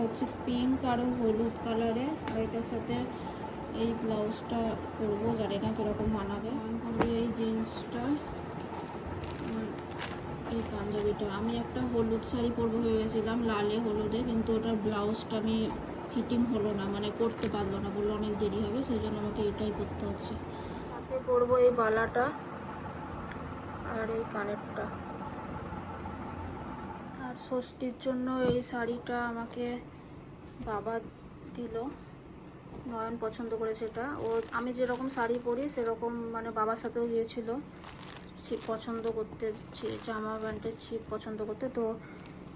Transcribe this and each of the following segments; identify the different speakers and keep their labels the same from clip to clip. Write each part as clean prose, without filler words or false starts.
Speaker 1: হচ্ছে পিঙ্ক আর হলুদ কালারের, আর এটার সাথে এই ব্লাউজটা পরবো, জানি না কীরকম মানাবে। পরবে এই জিন্সটা, এই পাঞ্জাবিটা। আমি একটা হলুদ শাড়ি পরবো ভেবেছিলাম, লালে হলুদে, কিন্তু ওটার ব্লাউজটা আমি ফিটিং হলো না, মানে করতে পারলো না, বললো অনেক দেরি হবে, সেই জন্য আমাকে এটাই পরতে হচ্ছে। হাতে পরবো এই বালাটা আর এই কানেরটা। আর ষষ্ঠীর জন্য এই শাড়িটা আমাকে বাবা দিল, নয়ন পছন্দ করেছে এটা। ও আমি যেরকম শাড়ি পরি সেরকম, মানে বাবার সাথেও গিয়েছিল ছিপ পছন্দ করতে, জামা প্যান্টের ছিপ পছন্দ করতে, তো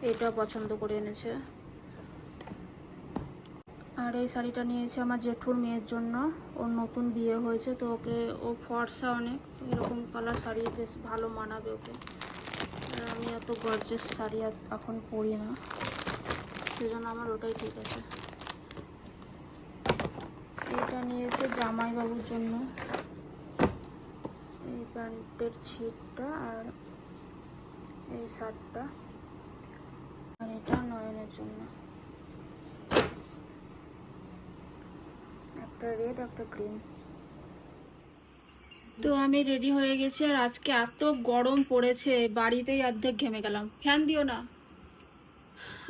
Speaker 1: এটা পছন্দ করে এনেছে। আর এই শাড়িটা নিয়েছে আমার জেঠুর মেয়ের জন্য, ওর নতুন বিয়ে হয়েছে, তো ওকে, ও ফর্সা অনেক, তো এরকম কালার শাড়ি বেশ ভালো মানাবে ওকে। আর আমি এত গর্জিয়াস শাড়ি এখন পরি না, সেজন্য আমার ওটাই ঠিক আছে। এটা নিয়েছে জামাইবাবুর জন্য, এই প্যান্টের ছিটটা আর এই শার্টটা, আর এটা নয়নের জন্য, একটা রেড একটা গ্রিন। তো আমি রেডি হয়ে গেছি, আর আজকে এত গরম পড়েছে, বাড়িতেই অর্ধেক ঘেমে গেলাম। ফ্যান দিও না।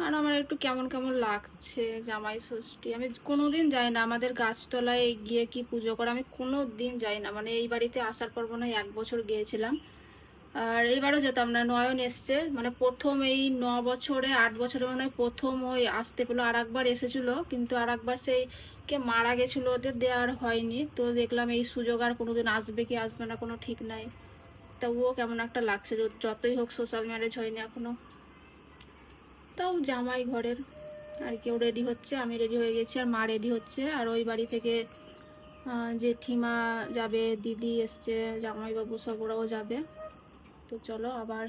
Speaker 1: আর আমার একটু কেমন কেমন লাগছে, জামাই ষষ্ঠী আমি কোনোদিন যাই না, আমাদের গাছতলায় গিয়ে কি পুজো করে আমি কোনো দিন যাই না, মানে এই বাড়িতে আসার পর মনে হয় 1 বছর গিয়েছিলাম, আর এইবারও যেতাম না। নয়ন এসছে, মানে প্রথম এই 9 বছরে 8 বছরে মনে হয় প্রথম ওই আসতে পেলো। আর একবার এসেছিল, কিন্তু আর একবার সেই কে মারা গেছিলো, ওদের দেওয়ার হয়নি। তো দেখলাম এই সুযোগ আর কোনোদিন আসবে কি আসবে না কোনো ঠিক নাই। তবুও কেমন একটা লাগছে, যতই হোক সোশ্যাল ম্যারেজ হয়নি এখনো, তাও জামাই ঘরের। আর কেউ রেডি হচ্ছে, আমি রেডি হয়ে গেছি, আর মা রেডি হচ্ছে। আর ওই বাড়ি থেকে জেঠিমা যাবে, দিদি এসছে, জামাইবাবু সব ওরাও যাবে। তো চলো আবার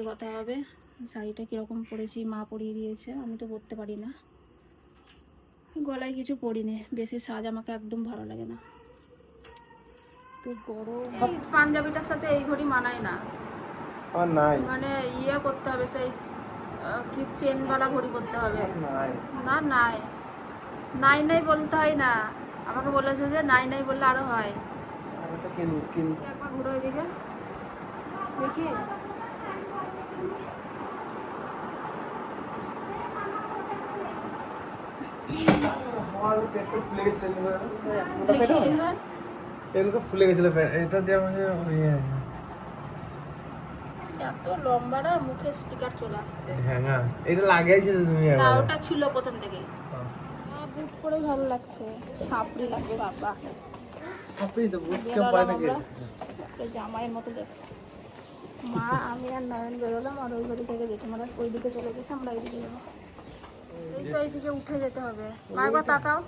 Speaker 1: কথা হবে। শাড়িটা কীরকম পরেছি, মা পরিয়ে দিয়েছে, আমি তো পরতে পারি না, গলায় কিছু পরিনি, বেশি সাজ আমাকে একদম ভালো লাগে না। তো গরম, পাঞ্জাবিটার সাথে এই ঘড়ি মানায় না, মানে করতে হবে, সেই কি চেনওয়ালা ঘড়ি করতে হবে। না নাই নাই নাই বলতে হয় না, আমাকে বলেছে যে নাই নাই বললে আরো হয়। একবার ঘুরো এদিকে দেখি।
Speaker 2: ফুলে গেছিল, এটা দিয়ে
Speaker 1: এত লম্বা না, মুখে স্টিকার চলে আসছে।
Speaker 2: হ্যাঁ না, এটা লাগাইছিল তুমি?
Speaker 1: না, ওটা ছিল প্রথম থেকেই। বুট পরে ভালো লাগছে, ছাপড়ি লাগবে বাবা।
Speaker 2: ছাপড়ি তো বুট কে পরে নাকি?
Speaker 1: জামাইয়ের মতো দেখছে। মা আমি আর নয়ন বেরোলাম, আর ওই বাড়ি থেকে জেঠিমারা ওই দিকে চলে গেছে, আমরা এইদিকে যাবো। এই তো এইদিকে উঠে যেতে হবে। মা একবার তাকাও।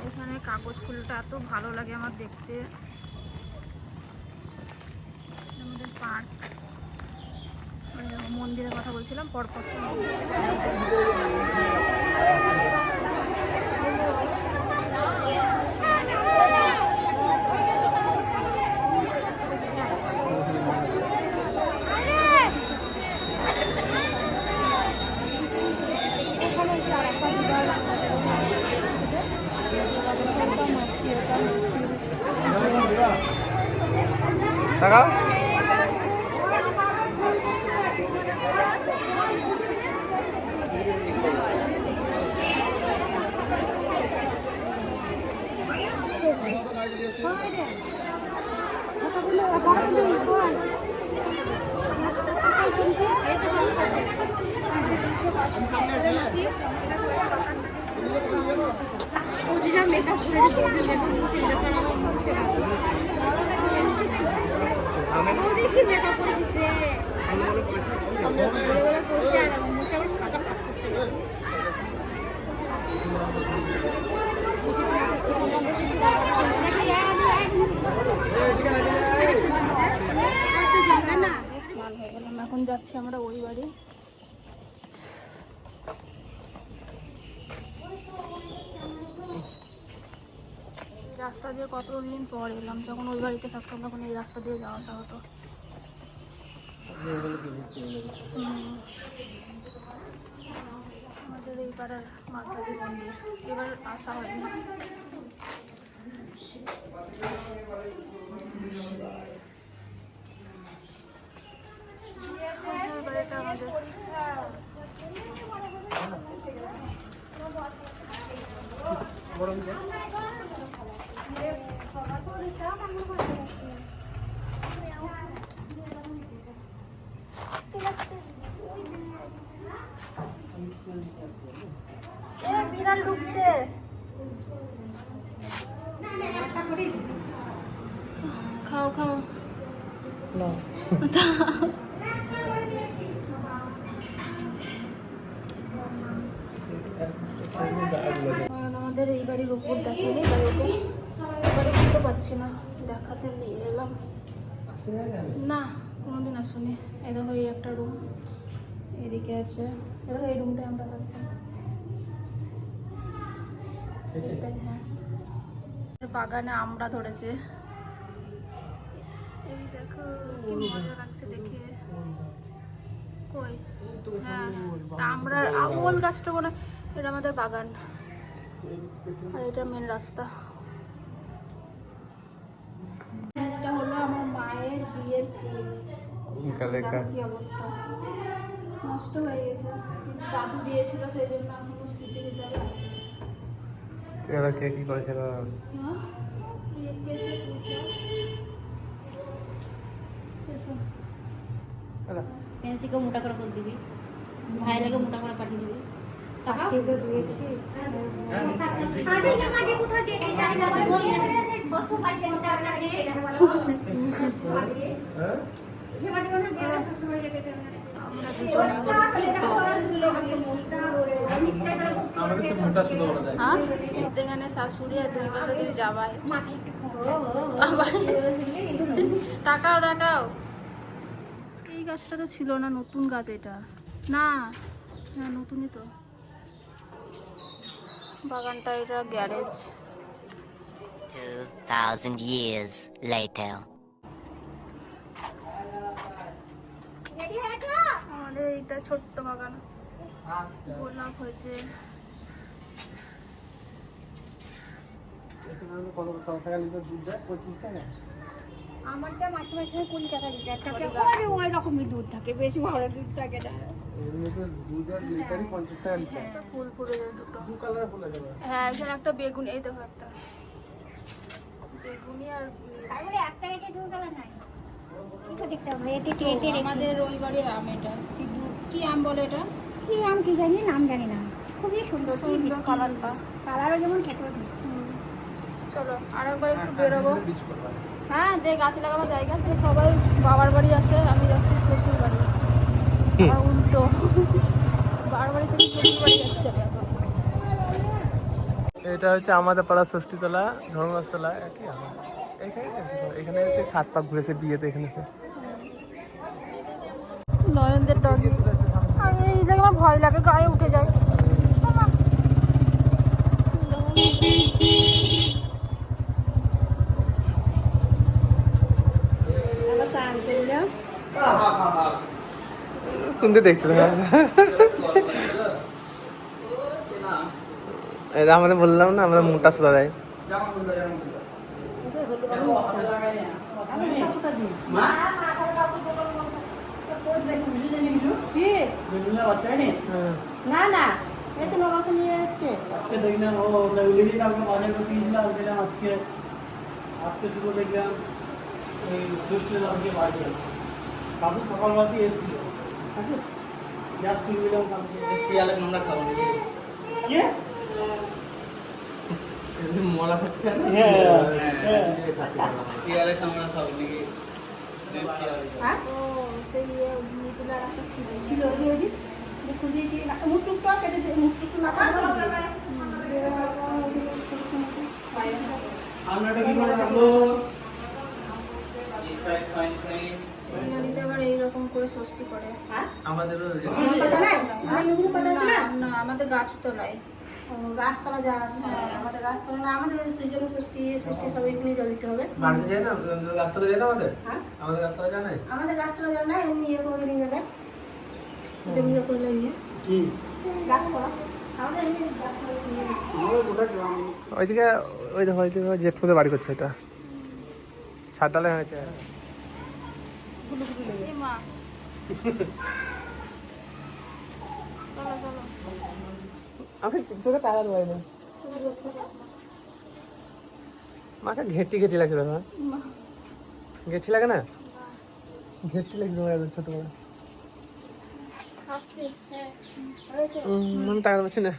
Speaker 1: এখানে কাগজ ফুলটা এত ভালো লাগে আমার দেখতে। আমাদের পার্ক, মন্দিরের কথা বলছিলাম পরপর।
Speaker 2: তাকাও।
Speaker 1: মেকআপ করে এখন যাচ্ছি আমরা ওই বাড়ি। রাস্তা দিয়ে কতদিন পর এলাম, যখন ওই বাড়িতে থাকতাম তখন এই রাস্তা দিয়ে যাওয়া আসা হতো। আমাদের এই পাড়ার মা কালী মন্দির এবার আসা হয়নি। এবার এটা আমাদের
Speaker 2: গরম যে
Speaker 1: বিড়াল ঢুকছে। খাও খাও।
Speaker 2: না
Speaker 1: আমাদের এই বাড়ির উপর দেখাইনি তাই ওকে এবারে বুঝতে পারছি না, দেখাতে নিয়ে এলাম। না কোনোদিন আসুনি। এই দেখো এই একটা রুম এদিকে আছে, এই দেখো এই রুমটা আমরা থাকতাম। হ্যাঁ বাগানে আমরা ধরেছে, এই দেখো কি মজা লাগছে দেখে। কই হ্যাঁ তা আমরা আমল গাছটা মনে হয় এটা আমাদের বাগান, আর এটা মেন রাস্তা। এটা হলো আমার মায়ের বিয়ের ফ্রিজ, কি অবস্থা নষ্ট হয়ে গেছে, কিন্তু দাদু দিয়েছিল সেই জন্য এখনো স্মৃতি হিসাবে আছে।
Speaker 2: এরা কে কি করেছিল?
Speaker 1: হ্যাঁ কেসে
Speaker 3: ফ্যান্সি को मोटा করে দিবি, ভাই লাগে মোটা করে পাঠিয়ে দিবি। টাকা
Speaker 1: খেয়ে তো দিয়েছি।
Speaker 3: আরে আমাকে কোথাও যেতে চাই না, বল বসো পাঠিয়ে দিতে আপনাকে।
Speaker 2: হ্যাঁ আমাদের সে মোটা শুধু বলা যায়।
Speaker 1: হ্যাঁ এখানে শাশুড়ি আর দুই পাশে দুই যাবাই। তাকাও তাকাও। এই গাছটা তো ছিল না, নতুন গাছ এটা। না না নতুনই তো বাগানটা, এটা গ্যারেজ।
Speaker 4: 2000 years later.
Speaker 1: আমাদের এইটা ছোট্ট বাগান, গোলাপ হয়েছে।
Speaker 2: কত টাকা লিটার দুধ দেয়? 25 টাকা।
Speaker 3: আমারটা মাসে মাসে 20 টাকা লিটার থাকে, আরে ওই রকমই দুধ থাকে, বেশি ভালো দুধ থাকে না।
Speaker 2: এমনিতে দুধের লিটারই 50 টাকা লিটার।
Speaker 1: ফুল ফুটে যায় দুটো।
Speaker 2: দু কালার ফুল আছে।
Speaker 1: হ্যাঁ এখানে একটা বেগুনি, এই দেখো একটা বেগুনি আর
Speaker 3: তারপরে একটা এসে দুধ কালার নাই, এটা দেখতে হবে। এতে টেটে
Speaker 1: আমাদের ওই বাড়ির আম, এটা সিধু কি আম বলে এটা?
Speaker 3: কি আম কি জানি, নাম জানি না, খুবই সুন্দর কি
Speaker 1: সুন্দর কালারটা।
Speaker 3: কালারও যেমন খেতেও মিষ্টি।
Speaker 1: চলো আরেকবার একটু বেরোবো।
Speaker 2: বীজ করবা।
Speaker 1: হ্যাঁ যে গাছ লাগাবার জায়গা আছে, সবাই বাবার বাড়ি আছে, আমি যাচ্ছি শ্বশুর বাড়ি। আর উল্টো বাবার বাড়ি থেকে শ্বশুর বাড়ি যাচ্ছে আমি এখন।
Speaker 2: এটা হচ্ছে আমাদের পাড়া ষষ্ঠীতলা, ধর্মগাছতলা একই আমার। এখানে এসে 7 পাক ঘুরেছে বিয়েতে, এখানে এসে
Speaker 1: নয়নদের ডগি। এই জায়গায় আমার ভয় লাগে, গায়ে উঠে যায়।
Speaker 2: কোনটা দেখছো তোমরা? এই আমরা বললাম না আমরা মোটা সুদা দেয়।
Speaker 3: না না এই তো নবাসে নিয়ে এসছে।
Speaker 5: আজকে দেখলাম ও লিখে কালকে বাজার করতে গিয়েছিলাম, দেখলাম আজকে শুধু দেখলাম এই সুইচটা আমাকে বাড়ি গেল। কাকু সকালবেলাতে এসেছিল, গ্যাস তুলে দিলাম কালকে।
Speaker 2: শিয়ালে নোংরা খাবো নাকি?
Speaker 5: কে?
Speaker 2: মলা খাচ্ছে না? শিয়ালে নোংরা খাবো নাকি?
Speaker 3: হ্যাঁ ও সেই মিতুলার একটা ছিল ওই যে খুঁজেছি মুটুকটা কেটে মুটুকটা না
Speaker 5: আপনারটা কি করে রাখলো?
Speaker 1: এই বাড়িতে আবার এইরকম করে ষষ্ঠী করে।
Speaker 2: আমাদেরও
Speaker 3: পাতা নাই, আর এগুলো পাতা আছে
Speaker 1: না
Speaker 3: না।
Speaker 1: না আমাদের গাছ তলায়।
Speaker 3: ও গাছতলা যাওয়া আসা হয়। আমাদের গাছতলা না, আমাদের সৃজন ষষ্ঠী ষষ্ঠী সব এখানে জল দিতে হবে।
Speaker 2: বাড়িতে যায় না গাছতলা যায় না আমাদের
Speaker 3: হ্যাঁ
Speaker 2: আমাদের গাছতলা যায় না
Speaker 3: আমাদের গাছতলা যাওয়া না, এমনি ইয়ে করে নিয়ে যাবে, জমি করলে নিয়ে
Speaker 5: কি
Speaker 3: গাছতলা আমাদের এমনি গাছতলা নিয়ে যাবে।
Speaker 2: ওইদিকে ওই দেখো ওইদিকে জেট ফুটে বাড়ি করছে এটা ছাদডালে হয়েছে
Speaker 1: এ মা চলো চলো
Speaker 2: আমি চোখে তারা দেয় না মাকে ঘেটি ঘেটি লাগছে দাদা ঘেটি লাগে না ঘেটি লাগছে তোমার ছোট বড়
Speaker 1: আসছি হ্যাঁ হয়েছে
Speaker 2: আমি টাকা পাচ্ছি না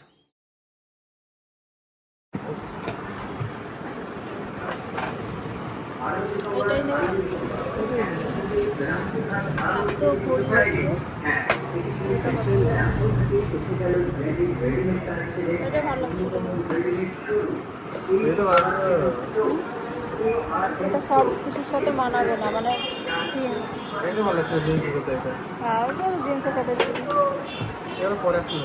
Speaker 1: এটাই নেবে তো ঘড়ি আসছে এটা ভালো লাগছে এটা সব কিছুর সাথে মানাবে না মানে জিন্স
Speaker 2: এটা ভালো লাগছে জিন্স করতে এটা
Speaker 1: হ্যাঁ ওটা জিন্সের সাথে ছিল
Speaker 2: এবার পরে আসলে